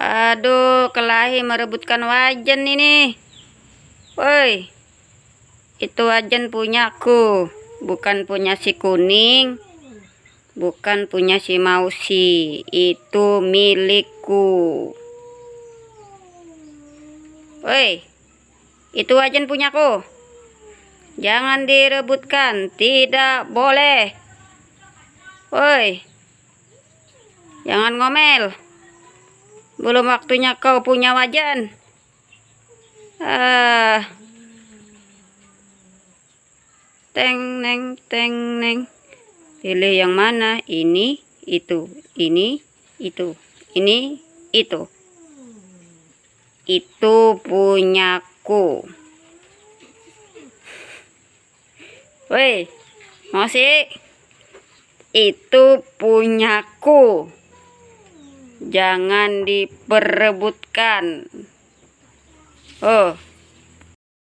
Aduh, kelahi merebutkan wajan ini. Woi, itu wajan punyaku, bukan punya si kuning, bukan punya si Mausi. Itu milikku. Woi, itu wajan punyaku. Jangan direbutkan, tidak boleh. Woi, jangan ngomel. Belum waktunya kau punya wajan. Teng neng. Pilih yang mana? Ini, itu, ini, itu, ini, itu. Itu punyaku. Woi, masih? Itu punyaku. Jangan diperebutkan. Oh.